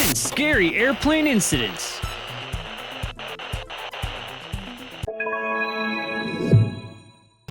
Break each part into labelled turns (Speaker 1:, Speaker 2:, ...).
Speaker 1: 10 Scary Airplane Incidents.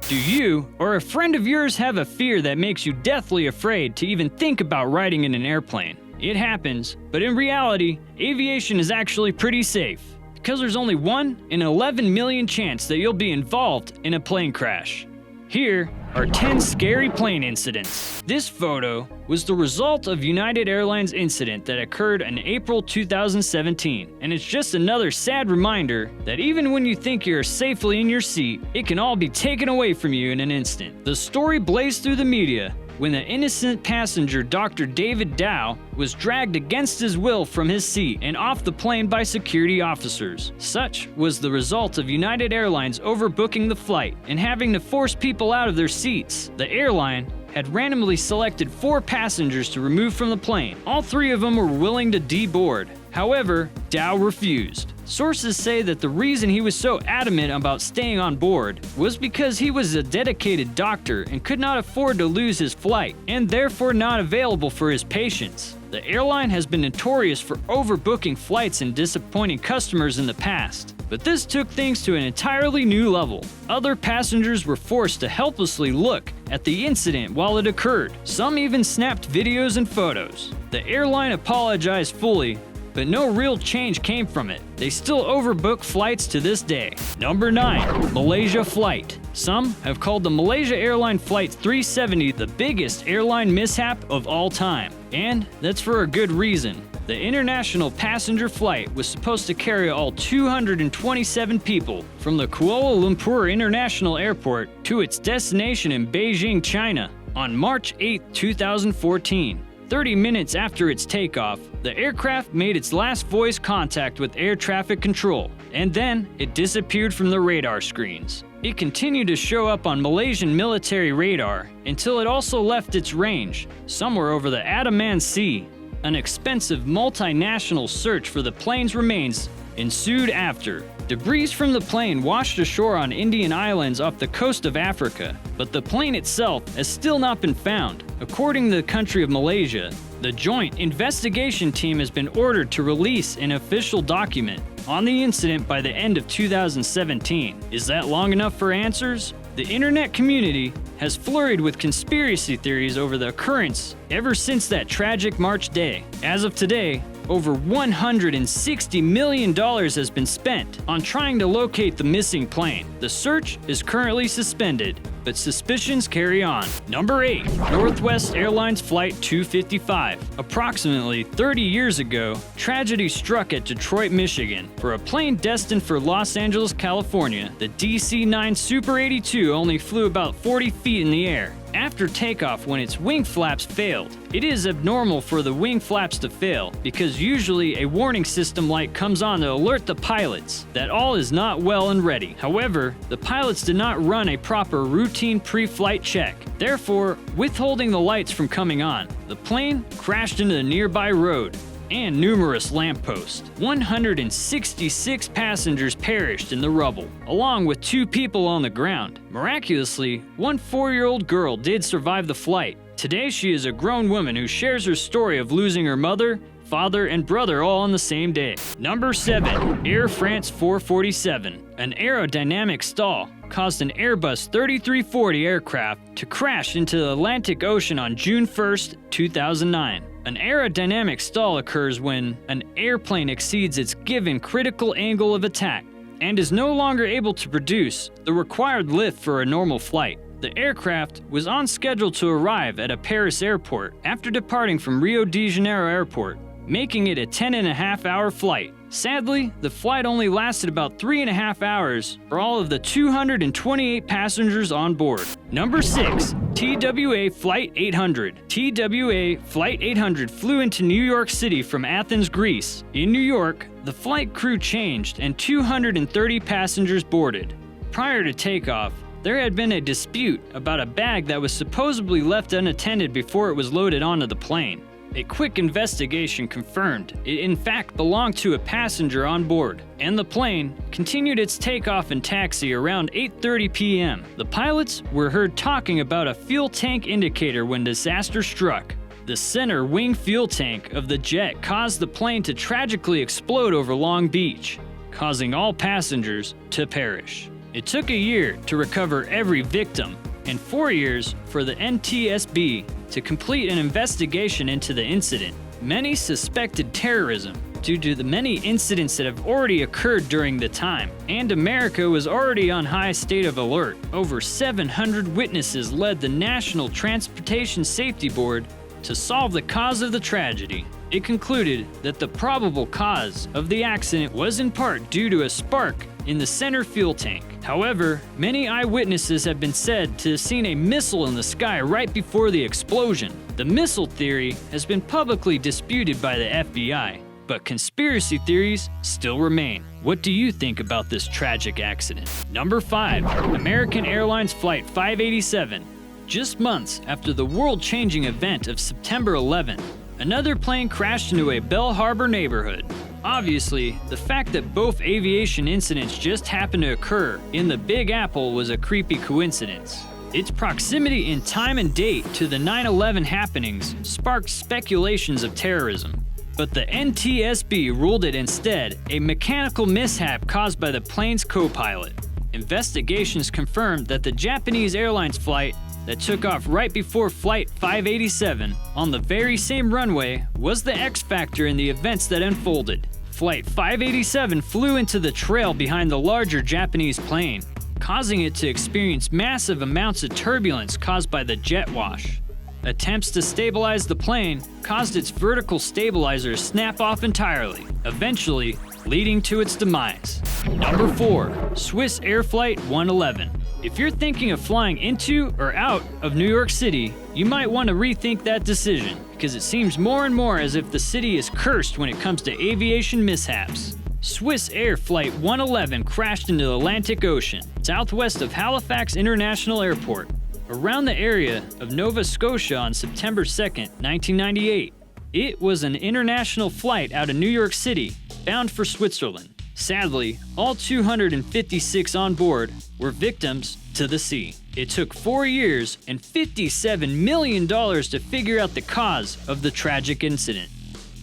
Speaker 1: Do you or a friend of yours have a fear that makes you deathly afraid to even think about riding in an airplane? It happens, but in reality, aviation is actually pretty safe, because there's only 1 in 11 million chance that you'll be involved in a plane crash. Here are 10 scary plane incidents. This photo was the result of United Airlines incident that occurred in April 2017, and it's just another sad reminder that even when you think you're safely in your seat, it can all be taken away from you in an instant. The story blazed through the media when the innocent passenger Dr. David Dow was dragged against his will from his seat and off the plane by security officers. Such was the result of United Airlines overbooking the flight and having to force people out of their seats. The airline had randomly selected 4 passengers to remove from the plane. All 3 of them were willing to deboard. However, Dow refused. Sources say that the reason he was so adamant about staying on board was because he was a dedicated doctor and could not afford to lose his flight, and therefore not available for his patients. The airline has been notorious for overbooking flights and disappointing customers in the past, but this took things to an entirely new level. Other passengers were forced to helplessly look at the incident while it occurred. Some even snapped videos and photos. The airline apologized fully, but no real change came from it. They still overbook flights to this day. Number 9. Malaysia Flight. Some have called the Malaysia Airline Flight 370 the biggest airline mishap of all time. And that's for a good reason. The international passenger flight was supposed to carry all 227 people from the Kuala Lumpur International Airport to its destination in Beijing, China, on March 8, 2014. 30 minutes after its takeoff, the aircraft made its last voice contact with air traffic control, and then it disappeared from the radar screens. It continued to show up on Malaysian military radar until it also left its range, somewhere over the Andaman Sea. An expensive multinational search for the plane's remains ensued after. Debris from the plane washed ashore on Indian islands off the coast of Africa, but the plane itself has still not been found. According to the country of Malaysia, the Joint Investigation Team has been ordered to release an official document on the incident by the end of 2017. Is that long enough for answers? The internet community has flurried with conspiracy theories over the occurrence ever since that tragic March day. As of today, over $160 million has been spent on trying to locate the missing plane. The search is currently suspended, but suspicions carry on. Number 8. Northwest Airlines Flight 255. Approximately 30 years ago, tragedy struck at Detroit, Michigan. For a plane destined for Los Angeles, California, the DC-9 Super 82 only flew about 40 feet in the air after takeoff when its wing flaps failed. It is abnormal for the wing flaps to fail because usually a warning system light comes on to alert the pilots that all is not well and ready. However, the pilots did not run a proper routine pre-flight check, therefore withholding the lights from coming on. The plane crashed into the nearby road and numerous lampposts. 166 passengers perished in the rubble, along with 2 people on the ground. Miraculously, one 4-year-old girl did survive the flight. Today she is a grown woman who shares her story of losing her mother, father, and brother all on the same day. Number 7. Air France 447. An aerodynamic stall caused an Airbus 3340 aircraft to crash into the Atlantic Ocean on June 1, 2009. An aerodynamic stall occurs when an airplane exceeds its given critical angle of attack and is no longer able to produce the required lift for a normal flight. The aircraft was on schedule to arrive at a Paris airport after departing from Rio de Janeiro Airport, making it a 10.5-hour flight. Sadly, the flight only lasted about 3.5 hours for all of the 228 passengers on board. Number 6. TWA Flight 800. TWA Flight 800 flew into New York City from Athens, Greece. In New York, the flight crew changed and 230 passengers boarded. Prior to takeoff, there had been a dispute about a bag that was supposedly left unattended before it was loaded onto the plane. A quick investigation confirmed it in fact belonged to a passenger on board, and the plane continued its takeoff and taxi around 8:30 p.m. The pilots were heard talking about a fuel tank indicator when disaster struck. The The center wing fuel tank of the jet caused the plane to tragically explode over Long Beach, causing all passengers to perish. It took a year to recover every victim and 4 years for the NTSB to complete an investigation into the incident. Many suspected terrorism due to the many incidents that have already occurred during the time, and America was already on high state of alert. Over 700 witnesses led the National Transportation Safety Board to solve the cause of the tragedy. It concluded that the probable cause of the accident was in part due to a spark in the center fuel tank. However, many eyewitnesses have been said to have seen a missile in the sky right before the explosion. The missile theory has been publicly disputed by the FBI, but conspiracy theories still remain. What do you think about this tragic accident? Number 5. American Airlines Flight 587. Just months after the world-changing event of September 11th, another plane crashed into a Bell Harbor neighborhood. Obviously, the fact that both aviation incidents just happened to occur in the Big Apple was a creepy coincidence. Its proximity in time and date to the 9/11 happenings sparked speculations of terrorism. But the NTSB ruled it instead a mechanical mishap caused by the plane's co-pilot. Investigations confirmed that the Japanese Airlines flight that took off right before Flight 587 on the very same runway was the X factor in the events that unfolded. Flight 587 flew into the trail behind the larger Japanese plane, causing it to experience massive amounts of turbulence caused by the jet wash. Attempts to stabilize the plane caused its vertical stabilizer to snap off entirely, eventually leading to its demise. Number 4. Swiss Air Flight 111. If you're thinking of flying into or out of New York City, you might want to rethink that decision, because it seems more and more as if the city is cursed when it comes to aviation mishaps. Swiss Air Flight 111 crashed into the Atlantic Ocean, southwest of Halifax International Airport, around the area of Nova Scotia on September 2, 1998. It was an international flight out of New York City, bound for Switzerland. Sadly, all 256 on board were victims to the sea. It took 4 years and $57 million to figure out the cause of the tragic incident.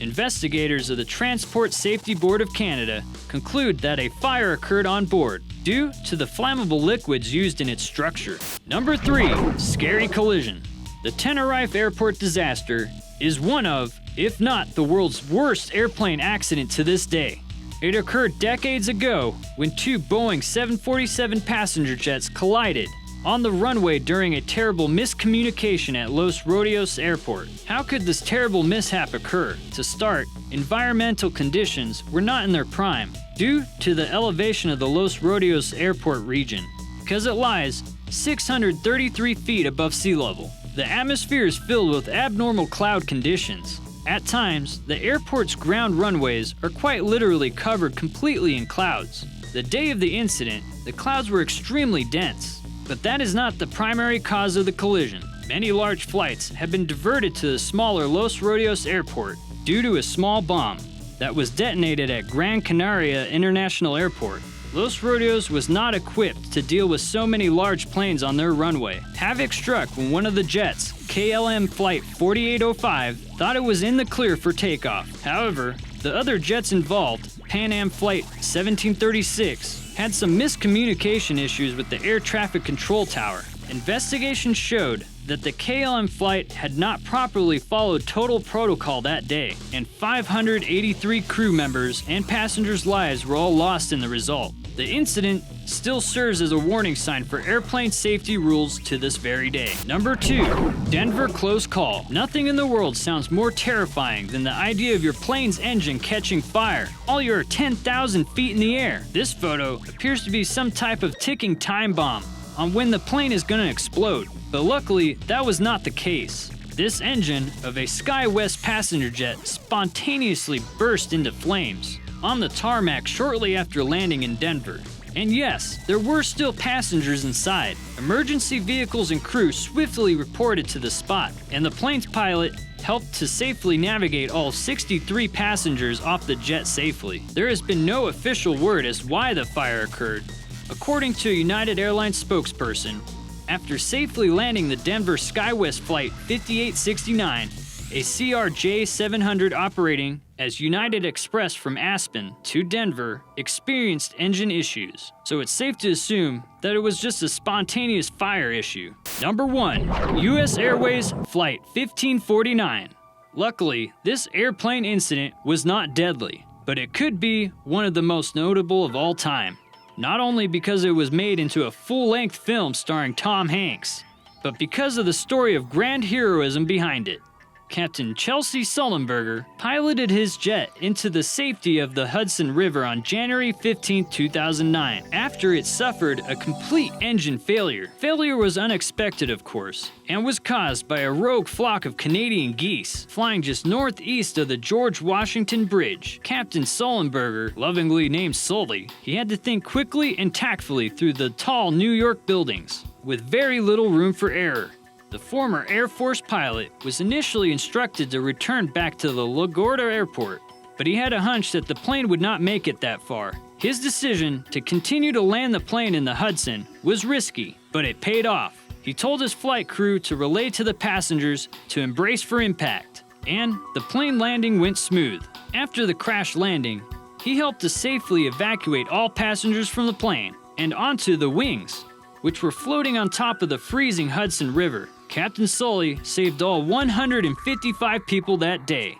Speaker 1: Investigators of the Transport Safety Board of Canada conclude that a fire occurred on board due to the flammable liquids used in its structure. Number 3. Scary collision. The Tenerife Airport disaster is one of, if not the world's worst airplane accident to this day. It occurred decades ago when two Boeing 747 passenger jets collided on the runway during a terrible miscommunication at Los Rodeos Airport. How could this terrible mishap occur? To start, environmental conditions were not in their prime due to the elevation of the Los Rodeos Airport region, because it lies 633 feet above sea level. The atmosphere is filled with abnormal cloud conditions. At times, the airport's ground runways are quite literally covered completely in clouds. The day of the incident, the clouds were extremely dense. But that is not the primary cause of the collision. Many large flights have been diverted to the smaller Los Rodeos Airport due to a small bomb that was detonated at Gran Canaria International Airport. Los Rodeos was not equipped to deal with so many large planes on their runway. Havoc struck when one of the jets, KLM Flight 4805, thought it was in the clear for takeoff. However, the other jets involved, Pan Am Flight 1736, had some miscommunication issues with the air traffic control tower. Investigations showed that the KLM flight had not properly followed total protocol that day, and 583 crew members and passengers' lives were all lost in the result. The incident still serves as a warning sign for airplane safety rules to this very day. Number 2. Denver close call. Nothing in the world sounds more terrifying than the idea of your plane's engine catching fire while you're 10,000 feet in the air. This photo appears to be some type of ticking time bomb on when the plane is going to explode. But luckily, that was not the case. This engine of a SkyWest passenger jet spontaneously burst into flames on the tarmac shortly after landing in Denver. And yes, there were still passengers inside. Emergency vehicles and crew swiftly reported to the spot, and the plane's pilot helped to safely navigate all 63 passengers off the jet safely. There has been no official word as why the fire occurred. According to a United Airlines spokesperson, after safely landing the Denver SkyWest Flight 5869, A CRJ 700 operating as United Express from Aspen to Denver experienced engine issues, so it's safe to assume that it was just a spontaneous fire issue. Number 1. US Airways Flight 1549. Luckily, this airplane incident was not deadly, but it could be one of the most notable of all time. Not only because it was made into a full-length film starring Tom Hanks, but because of the story of grand heroism behind it. Captain Chelsea Sullenberger piloted his jet into the safety of the Hudson River on January 15, 2009, after it suffered a complete engine failure. Failure was unexpected, of course, and was caused by a rogue flock of Canadian geese flying just northeast of the George Washington Bridge. Captain Sullenberger, lovingly named Sully, he had to think quickly and tactfully through the tall New York buildings, with very little room for error. The former Air Force pilot was initially instructed to return back to the LaGuardia Airport, but he had a hunch that the plane would not make it that far. His decision to continue to land the plane in the Hudson was risky, but it paid off. He told his flight crew to relay to the passengers to embrace for impact, and the plane landing went smooth. After the crash landing, he helped to safely evacuate all passengers from the plane and onto the wings, which were floating on top of the freezing Hudson River. Captain Sully saved all 155 people that day.